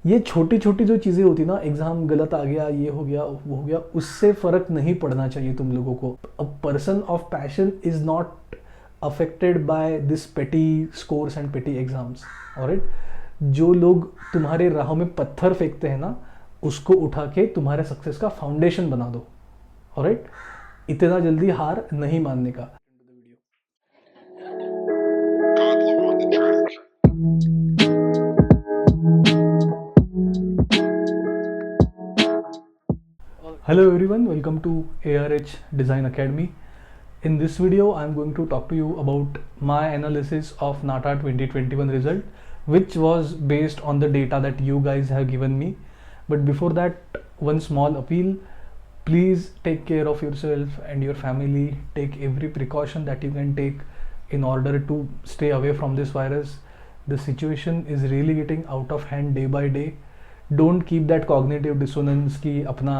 ये छोटी छोटी जो चीज़ें होती ना, एग्ज़ाम गलत आ गया, ये हो गया वो हो गया, उससे फ़र्क नहीं पड़ना चाहिए तुम लोगों को. A person of passion is not affected by this petty scores and petty exams. Alright, जो लोग तुम्हारे राहों में पत्थर फेंकते हैं ना, उसको उठा के तुम्हारे सक्सेस का फाउंडेशन बना दो. ऑलराइट, इतना जल्दी हार नहीं मानने का. Hello everyone, welcome to ARH Design Academy. In this video, I am going to talk to you about my analysis of NATA 2021 result, which was based on the data that you guys have given me. But before that, one small appeal. Please take care of yourself and your family. Take every precaution that you can take in order to stay away from this virus. The situation is really getting out of hand day by day. Don't keep that cognitive dissonance कि अपना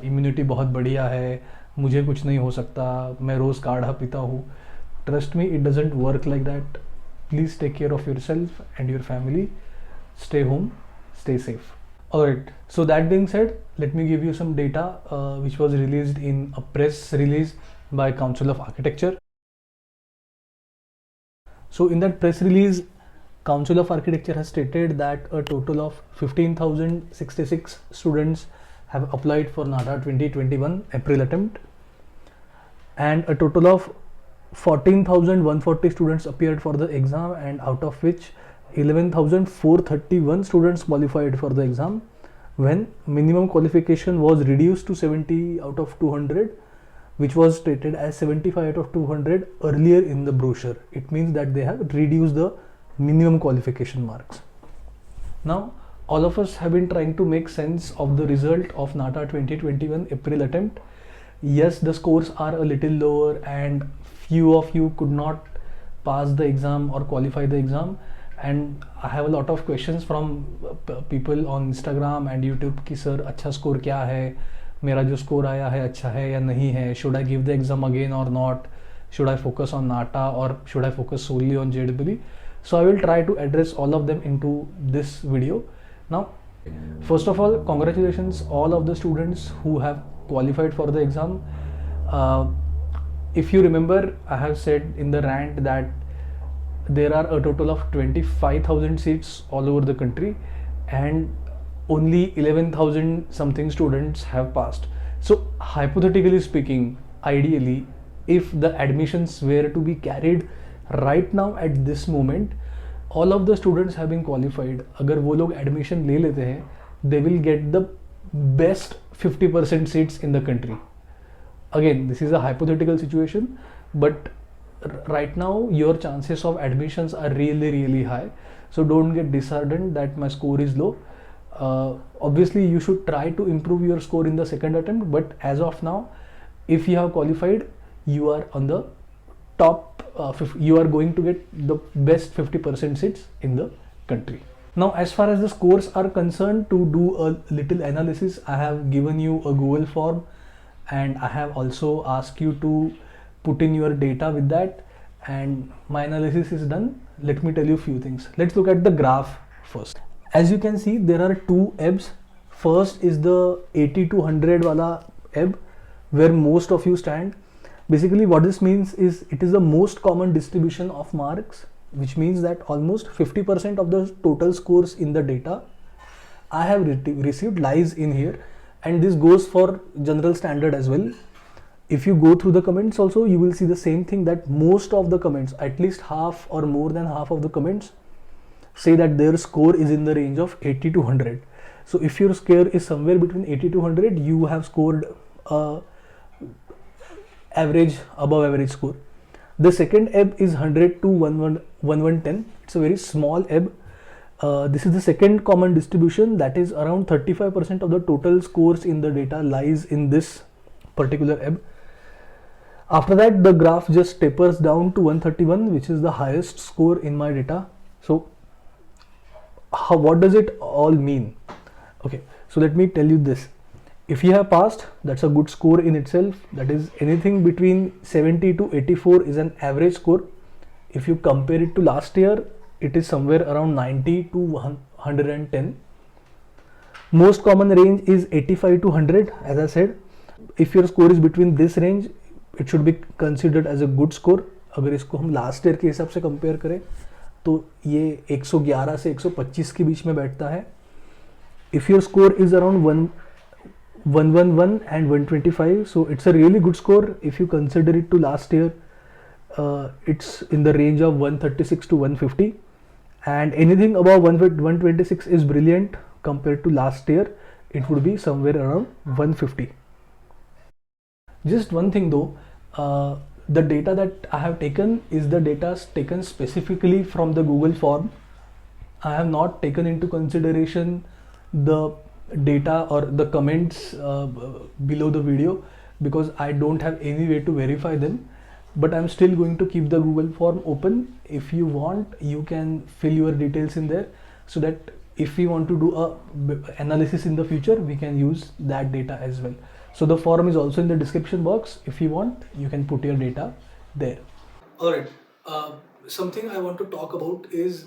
immunity बहुत बढ़िया है, मुझे कुछ नहीं हो सकता, मैं रोज़ काढ़ा पीता हूँ. Trust me, it doesn't work like that. Please take care of yourself and your family. Stay home, stay safe. Alright, so that being said, let me give you some data which was released in a press release by Council of Architecture. So in that press release, Council of Architecture has stated that a total of 15,066 students have applied for NATA 2021 April attempt, and a total of 14,140 students appeared for the exam, and out of which 11,431 students qualified for the exam, when minimum qualification was reduced to 70 out of 200, which was stated as 75 out of 200 earlier in the brochure. It means that they have reduced the minimum qualification marks. Now, all of us have been trying to make sense of the result of NATA 2021 April attempt. Yes, the scores are a little lower and few of you could not pass the exam or qualify the exam, and I have a lot of questions from people on Instagram and YouTube कि sir अच्छा score क्या है, मेरा जो score आया है अच्छा है या नहीं है, should I give the exam again or not, should I focus on NATA or should I focus solely on JEE. So I will try to address all of them into this video. Now, first of all, congratulations all of the students who have qualified for the exam. If you remember, I have said in the rant that there are a total of 25,000 seats all over the country and only 11,000 something students have passed. So hypothetically speaking, ideally, if the admissions were to be carried right now at this moment, all of the students have been qualified. अगर वो लोग admission ले लेते हैं, they will get the best 50% seats in the country. Again, this is a hypothetical situation, but right now your chances of admissions are really high. So don't get disheartened that my score is low. Obviously, you should try to improve your score in the second attempt, but as of now, if you have qualified, you are on the top. You are going to get the best 50% seats in the country. Now, as far as the scores are concerned, to do a little analysis, I have given you a Google form and I have also asked you to put in your data with that, and my analysis is done. Let me tell you a few things. Let's look at the graph first. As you can see, there are two ebbs. First is the 80 to 100 wala ebb where most of you stand. Basically what this means is it is the most common distribution of marks, which means that almost 50% of the total scores in the data I have received lies in here, and this goes for general standard as well. If you go through the comments also, you will see the same thing, that most of the comments, at least half or more than half of the comments, say that their score is in the range of 80 to 100. So if your score is somewhere between 80 to 100, you have scored average, above average score. The second ebb is 100 to 1110. It's a very small ebb. This is the second common distribution, that is around 35% of the total scores in the data lies in this particular ebb. After that, the graph just tapers down to 131, which is the highest score in my data. So what does it all mean? Okay, so let me tell you this. If you have passed, that's a good score in itself. That is, anything between 70 to 84 is an average score. If you compare it to last year, it is somewhere around 90 to 110. Most common range is 85 to 100, as I said. If your score is between this range, it should be considered as a good score. अगर इसको हम last year के हिसाब से compare करें तो ये 111 से 125 के बीच में बैठता है. If your score is around 111 and 125, so it's a really good score. If you consider it to last year, it's in the range of 136 to 150, and anything above 126 is brilliant. Compared to last year, it would be somewhere around 150. Just one thing though, the data that I have taken is the data taken specifically from the Google form. I have not taken into consideration the data or the comments below the video because I don't have any way to verify them. But I'm still going to keep the Google form open. If you want, you can fill your details in there so that if we want to do a analysis in the future, we can use that data as well. So the form is also in the description box. If you want, you can put your data there. Alright, something I want to talk about is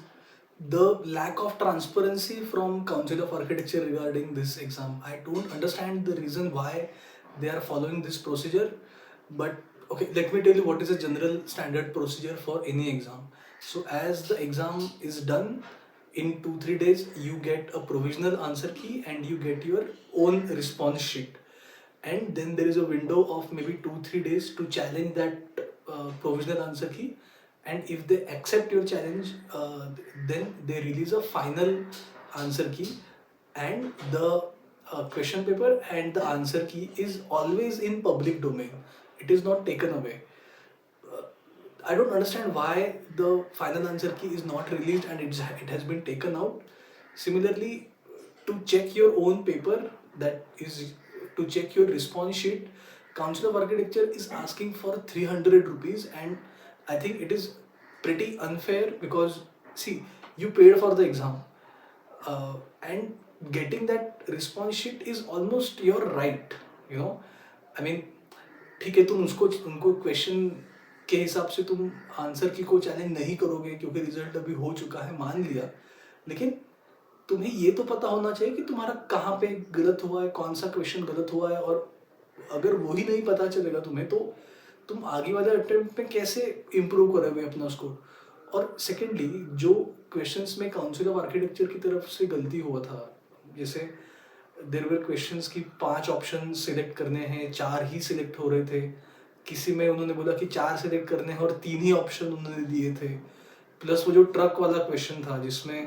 the lack of transparency from Council of Architecture regarding this exam. I don't understand the reason why they are following this procedure, but okay, let me tell you what is a general standard procedure for any exam. So as the exam is done, in 2-3 days you get a provisional answer key and you get your own response sheet, and then there is a window of maybe 2-3 days to challenge that provisional answer key, and if they accept your challenge, then they release a final answer key, and the question paper and the answer key is always in public domain. It is not taken away. I don't understand why the final answer key is not released and it has been taken out. Similarly, to check your own paper, that is to check your response sheet, Council of Architecture is asking for 300 rupees, and I think it is pretty unfair because see, you paid for the exam and getting that response sheet is almost your right, you know. I mean, ठीक है, तुम उसको उनको question के हिसाब से तुम answer की को चैलेंज नहीं करोगे क्योंकि रिजल्ट अभी हो चुका है, मान लिया, लेकिन तुम्हें ये तो पता होना चाहिए कि तुम्हारा कहाँ पे गलत हुआ है, कौन सा क्वेश्चन गलत हुआ है, और अगर वही नहीं पता चलेगा तुम्हें तो तुम आगे वाले अटेम्प्ट में कैसे इम्प्रूव करोगे अपना स्कोर. और सेकेंडली, जो क्वेश्चंस में काउंसिल ऑफ आर्किटेक्चर की तरफ से गलती हुआ था, जैसे देयर वर क्वेश्चंस की 5 ऑप्शन सिलेक्ट करने हैं, 4 ही सिलेक्ट हो रहे थे, किसी में उन्होंने बोला कि 4 सिलेक्ट करने हैं और 3 ही ऑप्शन उन्होंने दिए थे, प्लस वो जो ट्रक वाला क्वेश्चन था जिसमें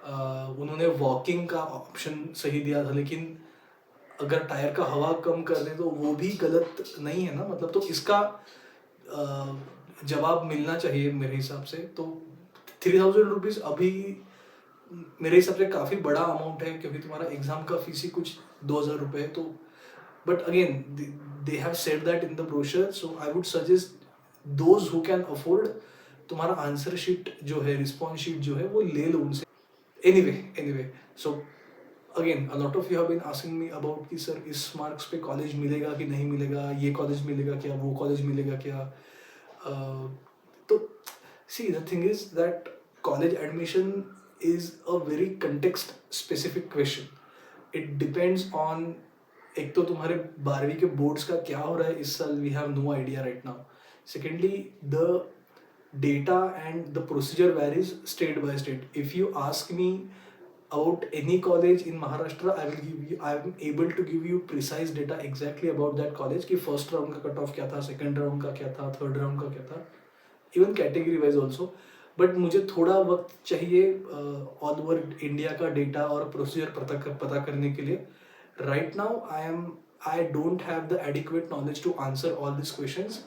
उन्होंने वॉकिंग का ऑप्शन सही दिया था, लेकिन अगर टायर का हवा कम कर दें तो वो भी गलत नहीं है ना, मतलब तो इसका जवाब मिलना चाहिए मेरे हिसाब से. तो 3000 रुपीज़ अभी मेरे हिसाब से काफ़ी बड़ा अमाउंट है क्योंकि तुम्हारा एग्ज़ाम का फीस ही कुछ 2000 रुपये है. तो but again they have said that in the brochure, so I would suggest those who can afford, तुम्हारा आंसर शीट जो है, रिस्पॉन्स शीट जो है, वो ले लो उनसे. Anyway so again a lot of you have been asking me about कि सर इस मार्क्स पे कॉलेज मिलेगा कि नहीं मिलेगा, ये कॉलेज मिलेगा क्या, वो कॉलेज मिलेगा क्या. तो see the thing is that college admission is a very context specific question. It depends on, एक तो तुम्हारे 12वीं के बोर्ड्स का क्या हो रहा है इस साल, we have no idea right now. Secondly, the data and the procedure varies state by state. If you ask me about any college in Maharashtra, I am able to give you precise data exactly about that college कि first round का cut off क्या था, second round का क्या था, third round का क्या था, even category wise also. But मुझे थोड़ा वक्त चाहिए ऑल ओवर इंडिया का डेटा और प्रोसीजर पता करने के लिए. Right now I don't have the adequate knowledge to answer all this questions,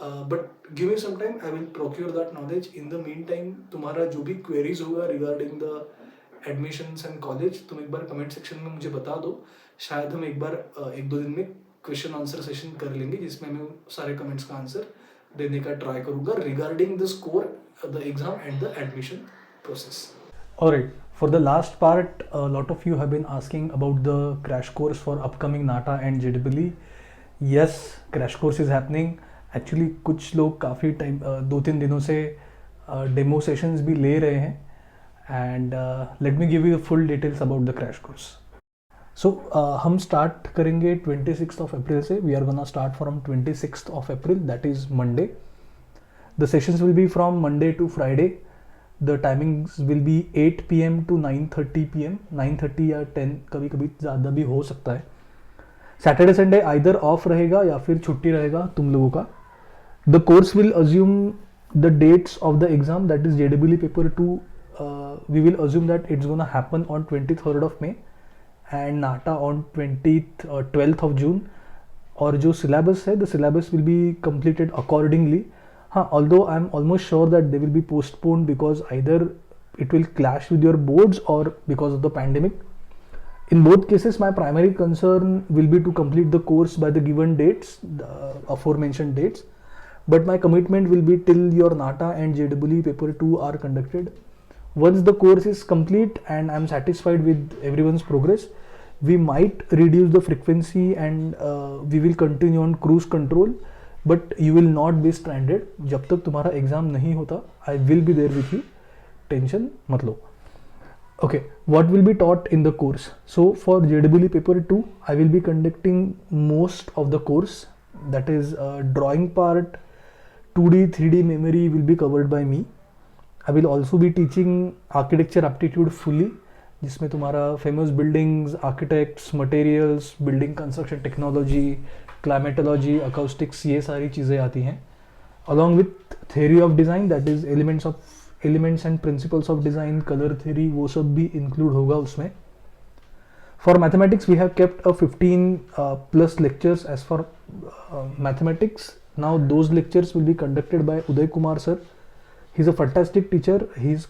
but give me some time, I will procure that knowledge. In the meantime तुम्हारा जो भी queries होगा regarding the admissions and college, तुम एक बार comment section में मुझे बता दो. शायद हम एक बार 1-2 दिन में क्वेश्चन आंसर सेशन कर लेंगे जिसमें मैं सारे कमेंट्स का आंसर देने का ट्राई करूँगा regarding the score, the exam and the admission process. Alright, for the last part, a lot of you have been asking about the crash course for upcoming NATA and JEE. Yes, crash course is happening. Actually, कुछ लोग काफ़ी time 2-3 दिनों से demo sessions भी ले रहे हैं, and let me give you the full details about the crash course. सो हम स्टार्ट करेंगे 26 ऑफ अप्रैल से. We are gonna start from 26 of April, that is Monday. The sessions will be from Monday to Friday. The timings will be 8 PM to 9:30 PM, 9:30 या 10, कभी कभी ज़्यादा भी हो सकता है. सैटरडे संडे आइदर ऑफ रहेगा या फिर छुट्टी रहेगा तुम लोगों का. The course will assume the dates of the exam, that is JEE paper 2. We will assume that it's gonna happen on 23rd of May and NATA on 12th of June. और जो सिलेबस है, the syllabus will be completed accordingly. हाँ, although I am almost sure that they will be postponed because either it will clash with your boards or because of the pandemic. In both cases, my primary concern will be to complete the course by the given dates, the aforementioned dates. But my commitment will be till your NATA and JEE paper 2 are conducted. Once the course is complete and I am satisfied with everyone's progress, we might reduce the frequency and we will continue on cruise control. But you will not be stranded. जब तक तुम्हारा exam नहीं होता, I will be there with you. Tension मत लो. Okay, what will be taught in the course? So for JEE paper 2 I will be conducting most of the course, that is drawing part, 2D 3D memory will be covered by me. I will also be teaching architecture aptitude fully, जिसमें तुम्हारा famous buildings, architects, materials, building construction technology, climatology, acoustics, ये सारी चीज़ें आती हैं. Along with theory of design, that is elements and principles of design, colour theory, वो सब भी इंक्लूड होगा उसमें. For mathematics we have kept a 15+ lectures as for mathematics. Now those lectures will be conducted by Uday Kumar sir. He's a fantastic teacher. He's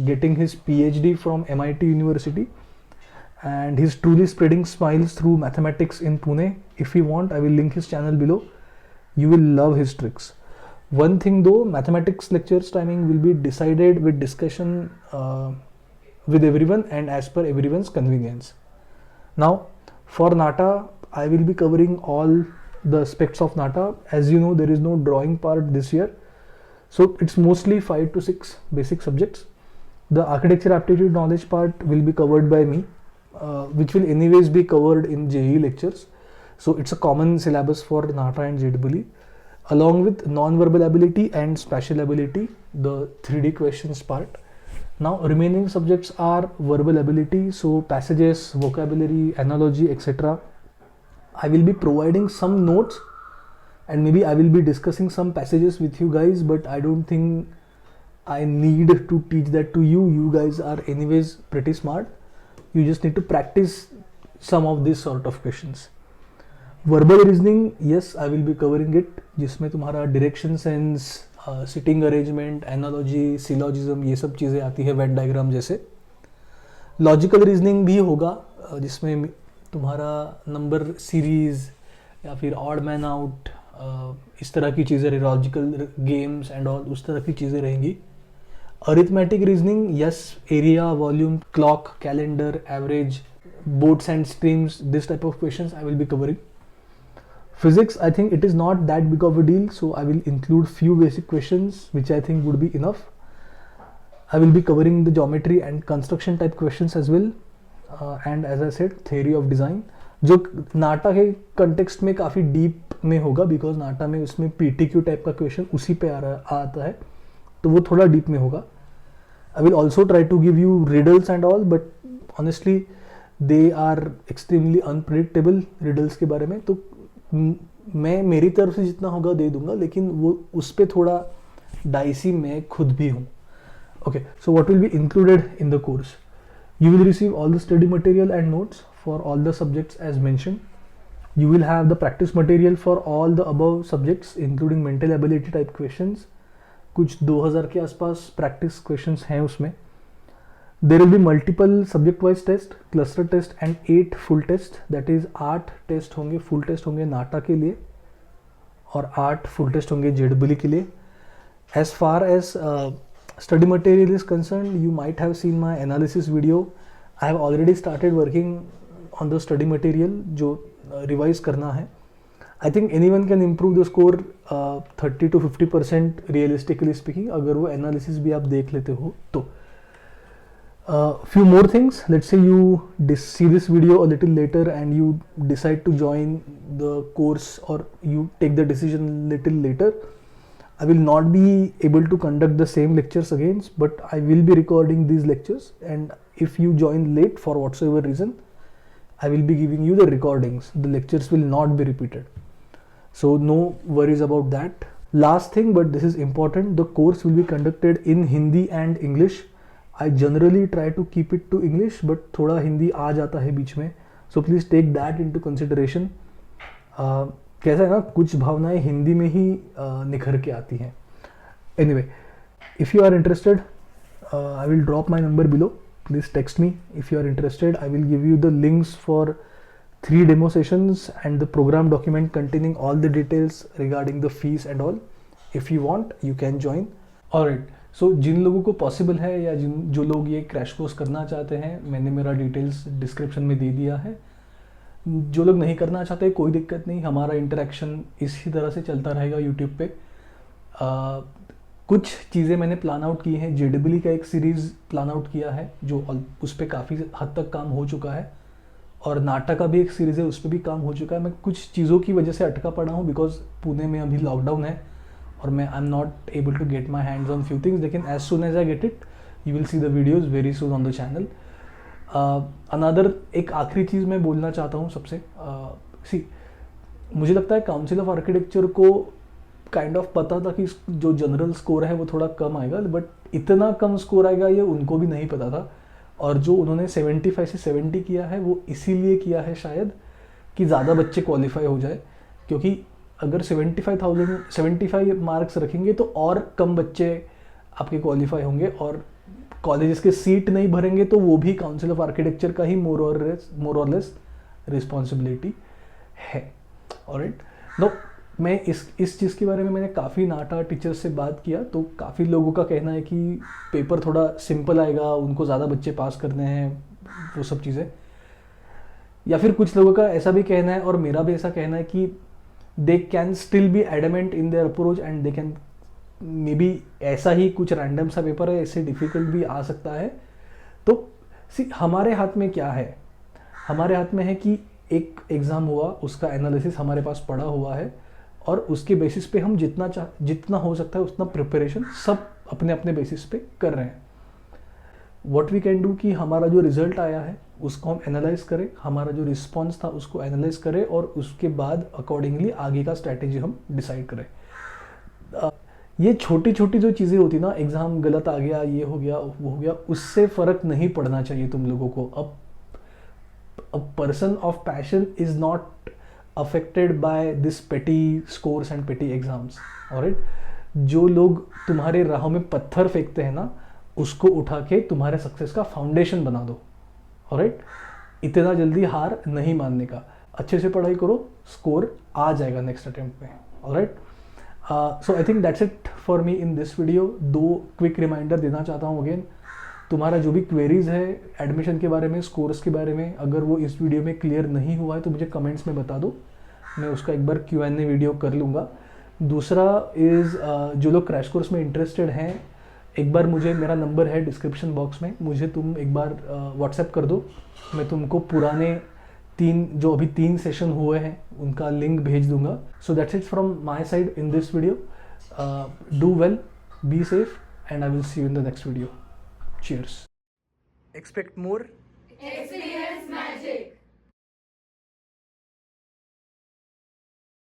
getting his PhD from MIT University and he's truly spreading smiles through mathematics in Pune. If you want, I will link his channel below. You will love his tricks. One thing though, mathematics lectures timing will be decided with discussion with everyone and as per everyone's convenience. Now for NATA, I will be covering all the aspects of NATA. As you know, there is no drawing part this year, so it's mostly 5 to 6 basic subjects. The architecture aptitude knowledge part will be covered by me, which will anyways be covered in JEE lectures. So it's a common syllabus for NATA and JEE, along with non-verbal ability and spatial ability, the 3D questions part. Now remaining subjects are verbal ability, so passages, vocabulary, analogy, etc. I will be providing some notes and maybe I will be discussing some passages with you guys, but I don't think I need to teach that to you. You guys are anyways pretty smart. You just need to practice some of this sort of questions. Verbal reasoning, yes, I will be covering it, जिसमें तुम्हारा direction sense, sitting arrangement, analogy, syllogism, ये सब चीज़ें आती है, Venn diagram जैसे. Logical reasoning भी होगा, जिसमें तुम्हारा नंबर सीरीज या फिर ऑड मैन आउट, इस तरह की चीज़ें, लॉजिकल गेम्स एंड ऑल, उस तरह की चीज़ें रहेंगी. Arithmetic reasoning, yes, area, volume, clock, calendar, average, boats and streams, this type of questions I will be covering. Physics, I think it is not that big of a deal, so I will include few basic questions which I think would be enough. I will be covering the geometry and construction type questions as well. And as I said, theory of design, जो नाटा के context में काफ़ी deep में होगा, because नाटा में उसमें PTQ type का question उसी पे आता है, तो वो थोड़ा डीप में होगा. I will also try to give you riddles and all, but honestly they are extremely unpredictable riddles के बारे में. तो मैं मेरी तरफ से जितना होगा दे दूंगा, लेकिन वो उस पर थोड़ा डाइसी मैं खुद भी हूँ. Okay, so what will be included in the course? You will receive all the study material and notes for all the subjects as mentioned. You will have the practice material for all the above subjects including mental ability type questions. कुछ 2000 के आसपास practice questions हैं उसमें. There will be multiple subject wise test, cluster test and 8 full test. That is 8 test होंगे, full test होंगे नाटा के लिए और 8 full test होंगे JEE के लिए. As far as study material is concerned, you might have seen my analysis video. I have already started working on the study material जो revise करना है. I think anyone can improve the score 30 to 50% realistically speaking, अगर वो analysis भी आप देख लेते हो तो. Few more things. Let's say you see this video a little later and you decide to join the course, or you take the decision a little later. I will not be able to conduct the same lectures again, but I will be recording these lectures, and if you join late for whatsoever reason, I will be giving you the recordings. The lectures will not be repeated, so no worries about that. Last thing, but this is important, the course will be conducted in Hindi and English. I generally try to keep it to English, but थोड़ा हिंदी आ जाता है बीच में, so please take that into consideration. कैसा है ना, कुछ भावनाएं हिंदी में ही निखर के आती हैं. Anyway, if you are interested, I will drop my number below. Please text me if you are interested. I will give you the links for 3 demo sessions and the program document containing all the details regarding the fees and all. If you want, you can join. Alright. सो जिन लोगों को possible है, या जो लोग ये crash course करना चाहते हैं, मैंने मेरा डिटेल्स डिस्क्रिप्शन में दे दिया है. जो लोग नहीं करना चाहते, कोई दिक्कत नहीं, हमारा इंटरेक्शन इसी तरह से चलता रहेगा यूट्यूब पे. कुछ चीज़ें मैंने प्लान आउट की हैं. JEE का एक सीरीज़ प्लान आउट किया है, जो उस पर काफ़ी हद तक काम हो चुका है, और नाटक का भी एक सीरीज़ है, उस पर भी काम हो चुका है. मैं कुछ चीज़ों की वजह से अटका पड़ा हूँ, बिकॉज पुणे में अभी लॉकडाउन है और मैं I am not able to get my hands on few things. लेकिन as soon as I get it, you will see the videos very soon on the channel. Another एक आखिरी चीज़ मैं बोलना चाहता हूँ सबसे. मुझे लगता है काउंसिल ऑफ आर्किटेक्चर को काइंड ऑफ पता था कि जो जनरल स्कोर है वो थोड़ा कम आएगा, बट इतना कम स्कोर आएगा ये उनको भी नहीं पता था. और जो उन्होंने 75 से 70 किया है, वो इसीलिए किया है शायद कि ज़्यादा बच्चे क्वालिफाई हो जाए, क्योंकि अगर 75 मार्क्स रखेंगे तो और कम बच्चे आपके क्वालिफाई होंगे, और कॉलेजेस के सीट नहीं भरेंगे तो वो भी काउंसिल ऑफ आर्किटेक्चर का ही मोर और लेस रिस्पॉन्सिबिलिटी है. ऑलराइट, नो मैं इस चीज़ के बारे में मैंने काफ़ी नाटा टीचर्स से बात किया, तो काफ़ी लोगों का कहना है कि पेपर थोड़ा सिंपल आएगा, उनको ज़्यादा बच्चे पास करने हैं, वो सब चीज़ें. या फिर कुछ लोगों का ऐसा भी कहना है, और मेरा भी ऐसा कहना है, कि they can still be adamant in their approach and they can maybe ऐसा ही कुछ रैंडम सा पेपर है, इससे डिफ़िकल्ट भी आ सकता है. तो हमारे हाथ में क्या है? हमारे हाथ में है कि एक एग्ज़ाम हुआ, उसका एनालिसिस हमारे पास पड़ा हुआ है, और उसके बेसिस पे हम जितना हो सकता है उतना प्रिपरेशन सब अपने अपने बेसिस पे कर रहे हैं. व्हाट वी कैन डू कि हमारा जो रिजल्ट आया है उसको हम एनालाइज करें, हमारा जो रिस्पॉन्स था उसको एनालाइज करें, और उसके बाद अकॉर्डिंगली आगे का स्ट्रैटेजी हम डिसाइड करें. ये छोटी छोटी जो चीज़ें होती ना, एग्ज़ाम गलत आ गया, ये हो गया, वो हो गया, उससे फ़र्क नहीं पड़ना चाहिए तुम लोगों को. A person of passion is not affected by this petty scores and petty exams. Alright, जो लोग तुम्हारे राहों में पत्थर फेंकते हैं ना, उसको उठा के तुम्हारे सक्सेस का फाउंडेशन बना दो. ऑलराइट, इतना जल्दी हार नहीं मानने का, अच्छे से पढ़ाई करो, स्कोर आ जाएगा नेक्स्ट अटेम्प्ट में. Alright, so I think that's it for me in this video. 2 quick reminder देना चाहता हूँ अगेन. तुम्हारा जो भी क्वेरीज है एडमिशन के बारे में, स्कोर्स के बारे में, अगर वो इस वीडियो में क्लियर नहीं हुआ है तो मुझे कमेंट्स में बता दो, मैं उसका एक बार Q&A वीडियो कर लूँगा. दूसरा इज़ जो लोग क्रैश कोर्स में इंटरेस्टेड हैं, एक बार मुझे, मेरा नंबर है डिस्क्रिप्शन बॉक्स में, मुझे तुम एक बार व्हाट्सएप कर दो, मैं तुमको पुराने 3 सेशन हुए हैं उनका लिंक भेज दूंगा. So that's it from my side in this video. Do well, be safe, and I will see you in the next video. Cheers. Expect more.